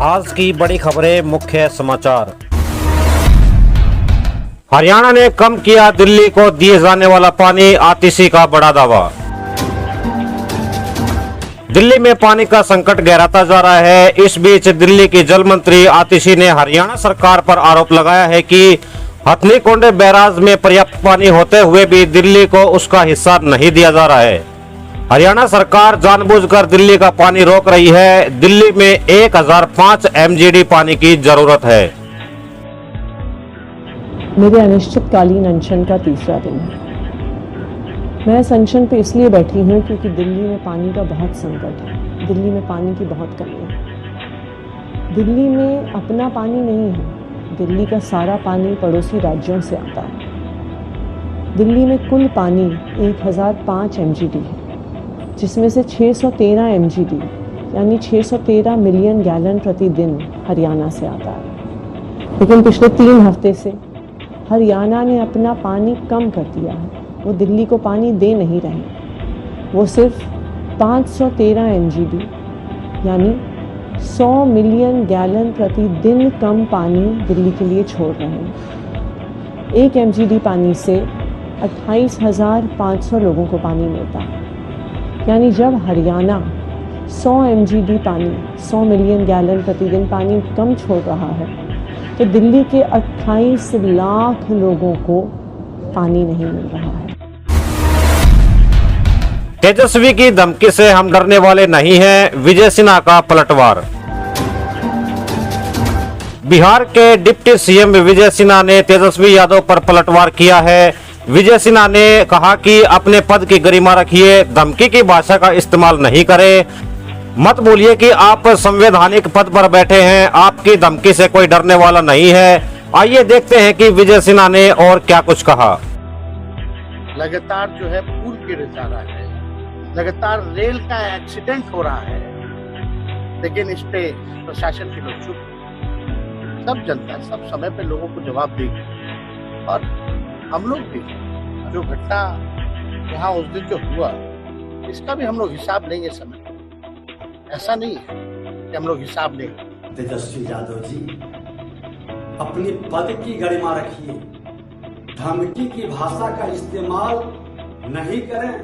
आज की बड़ी खबरें, मुख्य समाचार। हरियाणा ने कम किया दिल्ली को दिए जाने वाला पानी, आतिशी का बड़ा दावा। दिल्ली में पानी का संकट गहराता जा रहा है। इस बीच दिल्ली की जल मंत्री आतिशी ने हरियाणा सरकार पर आरोप लगाया है कि हथनीकुंड बैराज में पर्याप्त पानी होते हुए भी दिल्ली को उसका हिस्सा नहीं दिया जा रहा है। हरियाणा सरकार जानबूझकर दिल्ली का पानी रोक रही है। दिल्ली में 1005 MGD पानी की जरूरत है। मेरे अनिश्चितकालीन अनशन का तीसरा दिन है। मैं इस अनशन पे इसलिए बैठी हूँ क्योंकि दिल्ली में पानी का बहुत संकट है। दिल्ली में पानी की बहुत कमी है। दिल्ली में अपना पानी नहीं है। दिल्ली का सारा पानी पड़ोसी राज्यों से आता है। दिल्ली में कुल पानी 1005 MGD है, जिसमें से 613 MGD यानी 613 मिलियन गैलन प्रतिदिन हरियाणा से आता है। लेकिन पिछले 3 हफ्ते से हरियाणा ने अपना पानी कम कर दिया है। वो दिल्ली को पानी दे नहीं रहे। वो सिर्फ 513 MGD यानी 100 मिलियन गैलन प्रतिदिन कम पानी दिल्ली के लिए छोड़ रहे हैं। 1 MGD पानी से 28,500 लोगों को पानी मिलता है। यानी जब हरियाणा 100 MGD पानी, 100 मिलियन गैलन प्रतिदिन पानी कम छोड़ रहा है, तो दिल्ली के 28 लाख लोगों को पानी नहीं मिल रहा है। तेजस्वी की धमकी से हम डरने वाले नहीं हैं, विजय सिन्हा का पलटवार। बिहार के डिप्टी सीएम विजय सिन्हा ने तेजस्वी यादव पर पलटवार किया है। विजय सिन्हा ने कहा कि अपने पद की गरिमा रखिए, धमकी की भाषा का इस्तेमाल नहीं करें। मत बोलिए कि आप संवैधानिक पद पर बैठे हैं, आपकी धमकी से कोई डरने वाला नहीं है। आइए देखते हैं कि विजय सिन्हा ने और क्या कुछ कहा। लगातार जो है पुल गिर जा रहा है, लगातार रेल का एक्सीडेंट हो रहा है, लेकिन इस पे प्रशासन के लोग चुप। सब जनता सब समय पे लोगों को जवाब देगी। और हम लोग भी जो घटना यहाँ उस दिन जो हुआ, इसका भी हम लोग हिसाब लेंगे समय। ऐसा नहीं है कि हम लोग हिसाब लेंगे। तेजस्वी यादव जी, अपनी पद की गरिमा रखिए, धमकी की भाषा का इस्तेमाल नहीं करें।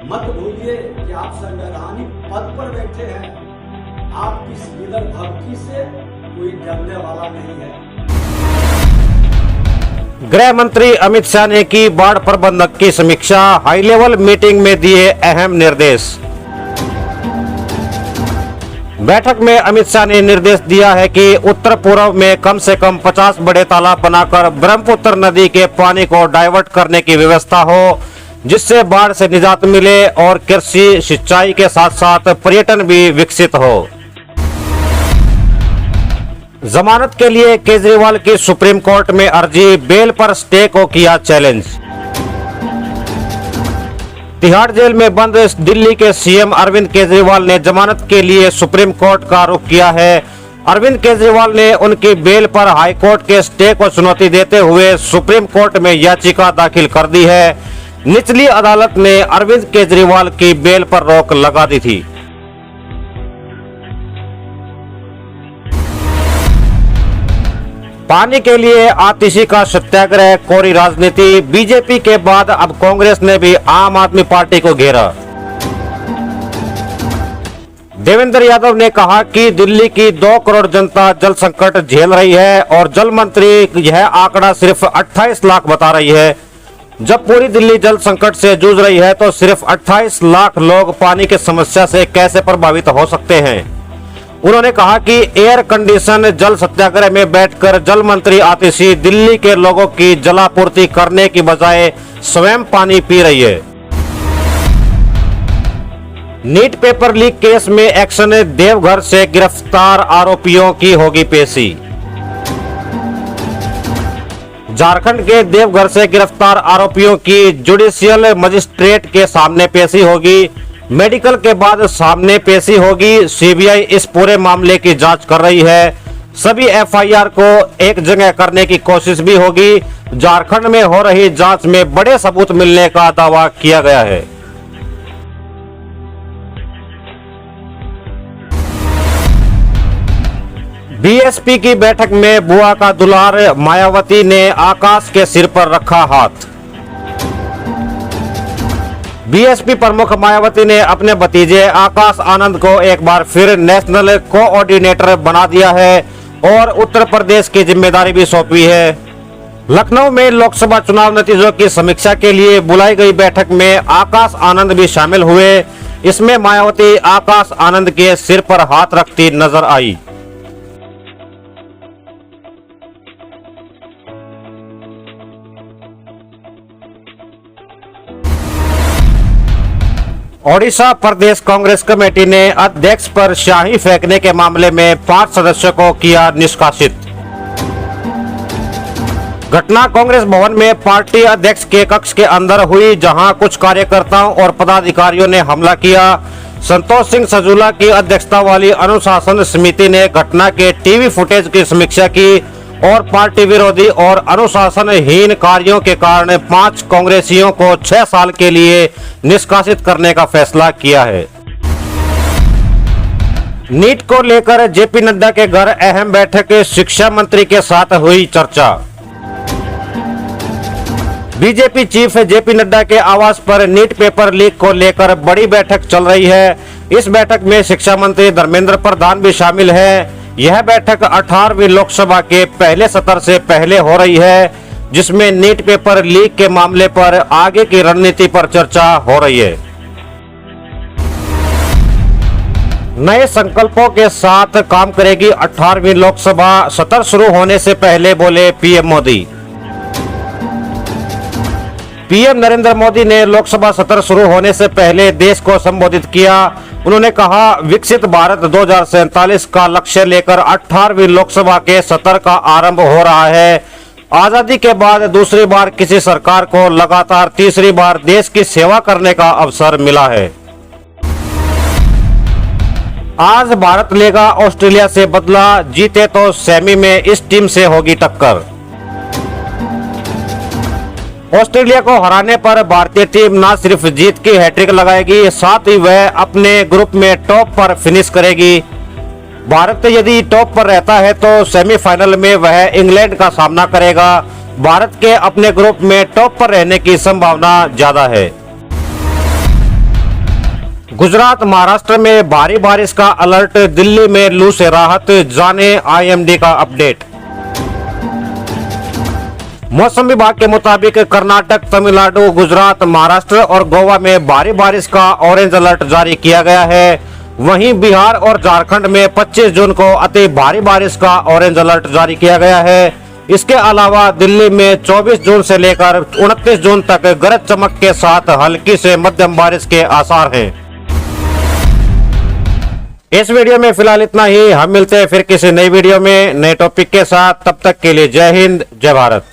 मत भूलिए कि आप संवैधानिक पद पर बैठे हैं। आपकी इस निडर धमकी से कोई डरने वाला नहीं है। गृह मंत्री अमित शाह ने की बाढ़ प्रबंधक की समीक्षा, हाई लेवल मीटिंग में दिए अहम निर्देश। बैठक में अमित शाह ने निर्देश दिया है कि उत्तर पूर्व में कम से कम 50 बड़े तालाब बनाकर ब्रह्मपुत्र नदी के पानी को डाइवर्ट करने की व्यवस्था हो, जिससे बाढ़ से निजात मिले और कृषि सिंचाई के साथ साथ पर्यटन भी विकसित हो। जमानत के लिए केजरीवाल की सुप्रीम कोर्ट में अर्जी, बेल पर स्टे को किया चैलेंज। तिहाड़ जेल में बंद दिल्ली के सीएम अरविंद केजरीवाल ने जमानत के लिए सुप्रीम कोर्ट का रुख किया है। अरविंद केजरीवाल ने उनकी बेल पर हाईकोर्ट के स्टे को चुनौती देते हुए सुप्रीम कोर्ट में याचिका दाखिल कर दी है। निचली अदालत ने अरविंद केजरीवाल की बेल पर रोक लगा दी थी। पानी के लिए आतिशी का सत्याग्रह, कोरी राजनीति। बीजेपी के बाद अब कांग्रेस ने भी आम आदमी पार्टी को घेरा। देवेंद्र यादव ने कहा कि दिल्ली की 2 करोड़ जनता जल संकट झेल रही है और जल मंत्री यह आंकड़ा सिर्फ 28 लाख बता रही है। जब पूरी दिल्ली जल संकट से जूझ रही है तो सिर्फ 28 लाख लोग पानी की समस्या से कैसे प्रभावित हो सकते हैं। उन्होंने कहा कि एयर कंडीशन जल सत्याग्रह में बैठकर जल मंत्री आतिशी दिल्ली के लोगों की जलापूर्ति करने की बजाय स्वयं पानी पी रही है। नीट पेपर लीक केस में एक्शन, देवघर से गिरफ्तार आरोपियों की होगी पेशी। झारखंड के देवघर से गिरफ्तार आरोपियों की जुडिशियल मजिस्ट्रेट के सामने पेशी होगी। मेडिकल के बाद सामने पेशी होगी। सीबीआई इस पूरे मामले की जांच कर रही है। सभी एफआईआर को एक जगह करने की कोशिश भी होगी। झारखंड में हो रही जांच में बड़े सबूत मिलने का दावा किया गया है। बीएसपी की बैठक में बुआ का दुलार, मायावती ने आकाश के सिर पर रखा हाथ। बीएसपी प्रमुख मायावती ने अपने भतीजे आकाश आनंद को एक बार फिर नेशनल कोऑर्डिनेटर बना दिया है और उत्तर प्रदेश की जिम्मेदारी भी सौंपी है। लखनऊ में लोकसभा चुनाव नतीजों की समीक्षा के लिए बुलाई गई बैठक में आकाश आनंद भी शामिल हुए। इसमें मायावती आकाश आनंद के सिर पर हाथ रखती नजर आई। ओडिशा प्रदेश कांग्रेस कमेटी ने अध्यक्ष पर स्याही फेंकने के मामले में 5 सदस्यों को किया निष्कासित। घटना कांग्रेस भवन में पार्टी अध्यक्ष के कक्ष के अंदर हुई, जहां कुछ कार्यकर्ताओं और पदाधिकारियों ने हमला किया। संतोष सिंह सजूला की अध्यक्षता वाली अनुशासन समिति ने घटना के टीवी फुटेज की समीक्षा की और पार्टी विरोधी और अनुशासनहीन कार्यों के कारण 5 कांग्रेसियों को 6 साल के लिए निष्कासित करने का फैसला किया है। नीट को लेकर जेपी नड्डा के घर अहम बैठक, शिक्षा मंत्री के साथ हुई चर्चा। बीजेपी चीफ जेपी नड्डा के आवास पर नीट पेपर लीक को लेकर बड़ी बैठक चल रही है। इस बैठक में शिक्षा मंत्री धर्मेंद्र प्रधान भी शामिल है। यह बैठक 18वीं लोकसभा के पहले सत्र से पहले हो रही है, जिसमें नीट पेपर लीक के मामले पर आगे की रणनीति पर चर्चा हो रही है। नए संकल्पों के साथ काम करेगी 18वीं लोकसभा, सत्र शुरू होने से पहले बोले पीएम मोदी। पीएम नरेंद्र मोदी ने लोकसभा सत्र शुरू होने से पहले देश को संबोधित किया। उन्होंने कहा, विकसित भारत 2047 का लक्ष्य लेकर 18वीं लोकसभा के सत्र का आरंभ हो रहा है। आजादी के बाद दूसरी बार किसी सरकार को लगातार तीसरी बार देश की सेवा करने का अवसर मिला है। आज भारत लेगा ऑस्ट्रेलिया से बदला, जीते तो सेमी में इस टीम से होगी टक्कर। ऑस्ट्रेलिया को हराने पर भारतीय टीम न सिर्फ जीत की हैट्रिक लगाएगी, साथ ही वह अपने ग्रुप में टॉप पर फिनिश करेगी। भारत यदि टॉप पर रहता है तो सेमीफाइनल में वह इंग्लैंड का सामना करेगा। भारत के अपने ग्रुप में टॉप पर रहने की संभावना ज्यादा है। गुजरात महाराष्ट्र में भारी बारिश का अलर्ट, दिल्ली में लू से राहत, जाने आईएमडी का अपडेट। मौसम विभाग के मुताबिक कर्नाटक, तमिलनाडु, गुजरात, महाराष्ट्र और गोवा में भारी बारिश का ऑरेंज अलर्ट जारी किया गया है। वहीं बिहार और झारखंड में 25 जून को अति भारी बारिश का ऑरेंज अलर्ट जारी किया गया है। इसके अलावा दिल्ली में 24 जून से लेकर 29 जून तक गरज चमक के साथ हल्की से मध्यम बारिश के आसार हैं। इस वीडियो में फिलहाल इतना ही। हम मिलते हैं फिर किसी नई वीडियो में नए टॉपिक के साथ। तब तक के लिए जय हिंद, जय भारत।